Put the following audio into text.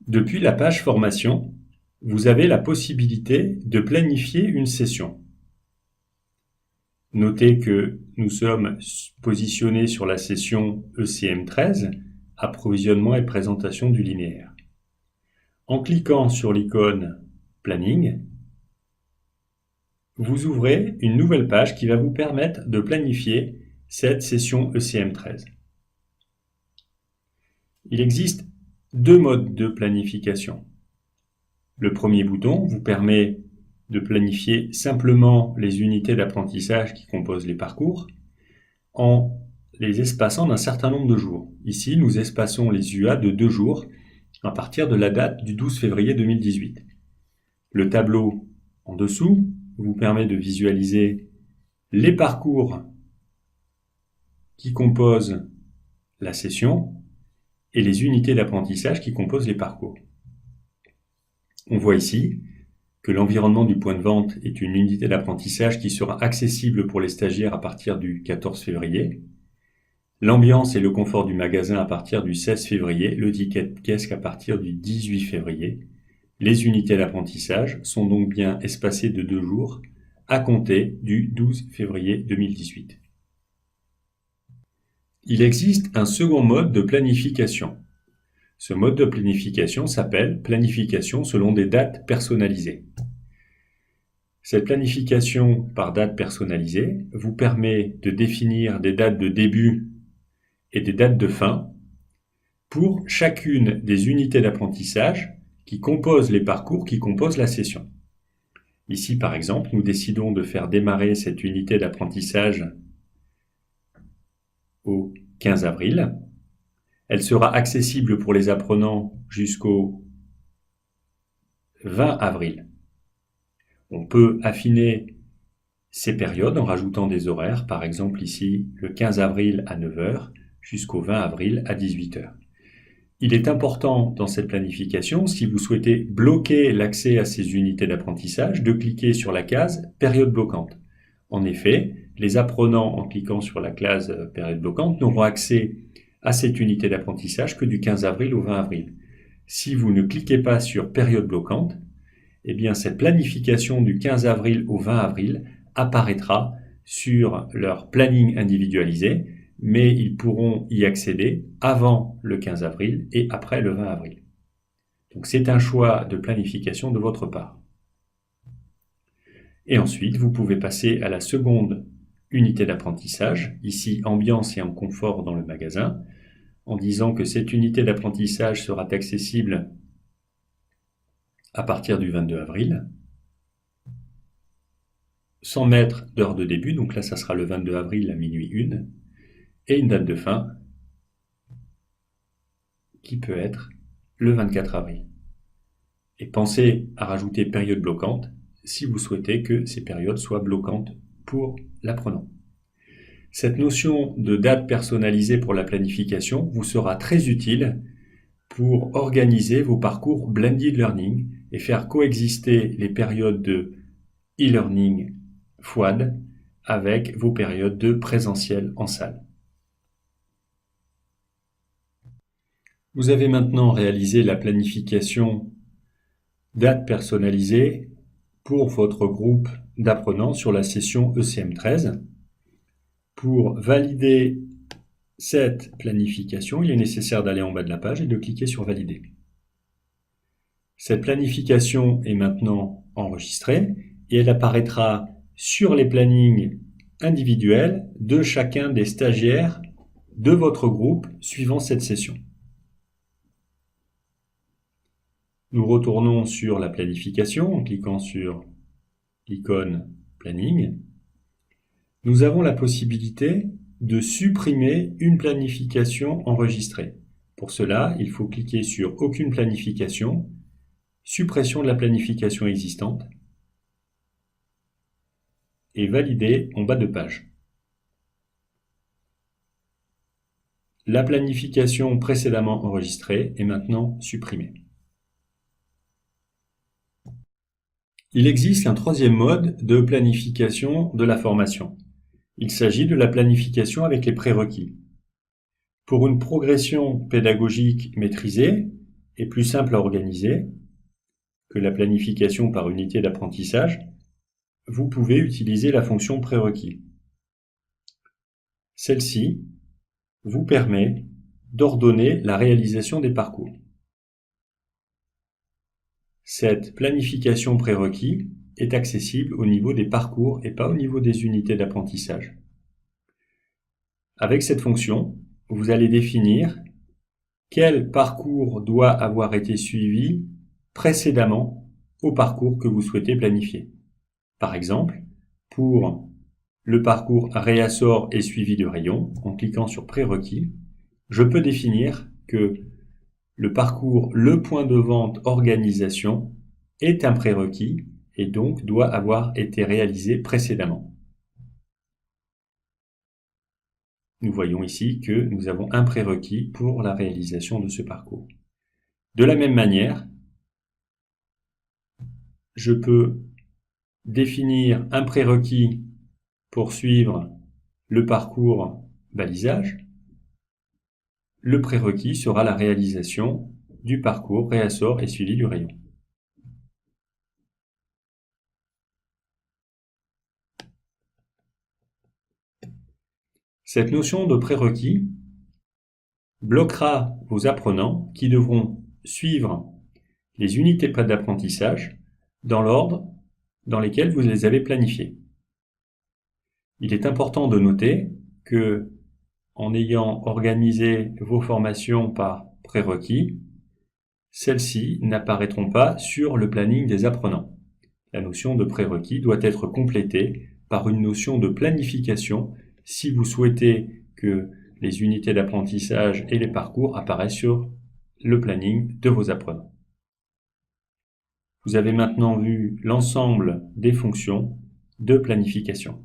Depuis la page formation, vous avez la possibilité de planifier une session. Notez que nous sommes positionnés sur la session ECM13, approvisionnement et présentation du linéaire. En cliquant sur l'icône Planning, vous ouvrez une nouvelle page qui va vous permettre de planifier cette session ECM13. Il existe deux modes de planification. Le premier bouton vous permet de planifier simplement les unités d'apprentissage qui composent les parcours en les espaçant d'un certain nombre de jours. Ici, nous espaçons les UA de 2 jours à partir de la date du 12 février 2018. Le tableau en dessous vous permet de visualiser les parcours qui composent la session et les unités d'apprentissage qui composent les parcours. On voit ici que l'environnement du point de vente est une unité d'apprentissage qui sera accessible pour les stagiaires à partir du 14 février, l'ambiance et le confort du magasin à partir du 16 février, le ticket de caisse à partir du 18 février. Les unités d'apprentissage sont donc bien espacées de 2 jours à compter du 12 février 2018. Il existe un second mode de planification. Ce mode de planification s'appelle planification selon des dates personnalisées. Cette planification par date personnalisée vous permet de définir des dates de début et des dates de fin pour chacune des unités d'apprentissage qui composent les parcours qui composent la session. Ici, par exemple, nous décidons de faire démarrer cette unité d'apprentissage au 15 avril. Elle sera accessible pour les apprenants jusqu'au 20 avril. On peut affiner ces périodes en rajoutant des horaires, par exemple ici le 15 avril à 9 h jusqu'au 20 avril à 18 h. Il est important dans cette planification, si vous souhaitez bloquer l'accès à ces unités d'apprentissage, de cliquer sur la case « Période bloquante ». En effet, les apprenants, en cliquant sur la case « Période bloquante », n'auront accès à cette unité d'apprentissage que du 15 avril au 20 avril. Si vous ne cliquez pas sur « Période bloquante », eh bien cette planification du 15 avril au 20 avril apparaîtra sur leur planning individualisé, mais ils pourront y accéder avant le 15 avril et après le 20 avril. Donc c'est un choix de planification de votre part. Et ensuite, vous pouvez passer à la seconde unité d'apprentissage, ici ambiance et en confort dans le magasin, en disant que cette unité d'apprentissage sera accessible à partir du 22 avril, 100 mètres d'heure de début, donc là ça sera le 22 avril à minuit 1, et une date de fin qui peut être le 24 avril. Et pensez à rajouter période bloquante si vous souhaitez que ces périodes soient bloquantes pour l'apprenant. Cette notion de date personnalisée pour la planification vous sera très utile pour organiser vos parcours blended learning et faire coexister les périodes de e-learning FWAD avec vos périodes de présentiel en salle. Vous avez maintenant réalisé la planification date personnalisée pour votre groupe d'apprenants sur la session ECM13. Pour valider cette planification, il est nécessaire d'aller en bas de la page et de cliquer sur Valider. Cette planification est maintenant enregistrée et elle apparaîtra sur les plannings individuels de chacun des stagiaires de votre groupe suivant cette session. Nous retournons sur la planification en cliquant sur l'icône Planning. Nous avons la possibilité de supprimer une planification enregistrée. Pour cela, il faut cliquer sur Aucune planification, Suppression de la planification existante et Valider en bas de page. La planification précédemment enregistrée est maintenant supprimée. Il existe un troisième mode de planification de la formation. Il s'agit de la planification avec les prérequis. Pour une progression pédagogique maîtrisée est plus simple à organiser que la planification par unité d'apprentissage, vous pouvez utiliser la fonction prérequis. Celle-ci vous permet d'ordonner la réalisation des parcours. Cette planification prérequis est accessible au niveau des parcours et pas au niveau des unités d'apprentissage. Avec cette fonction, vous allez définir quel parcours doit avoir été suivi précédemment au parcours que vous souhaitez planifier. Par exemple, pour le parcours réassort et suivi de rayon, en cliquant sur prérequis, je peux définir que le parcours le point de vente organisation est un prérequis et donc doit avoir été réalisé précédemment. Nous voyons ici que nous avons un prérequis pour la réalisation de ce parcours. De la même manière, je peux définir un prérequis pour suivre le parcours balisage. Le prérequis sera la réalisation du parcours réassort et suivi du rayon. Cette notion de prérequis bloquera vos apprenants qui devront suivre les unités d'apprentissage dans l'ordre dans lesquels vous les avez planifiées. Il est important de noter que, en ayant organisé vos formations par prérequis, celles-ci n'apparaîtront pas sur le planning des apprenants. La notion de prérequis doit être complétée par une notion de planification si vous souhaitez que les unités d'apprentissage et les parcours apparaissent sur le planning de vos apprenants. Vous avez maintenant vu l'ensemble des fonctions de planification.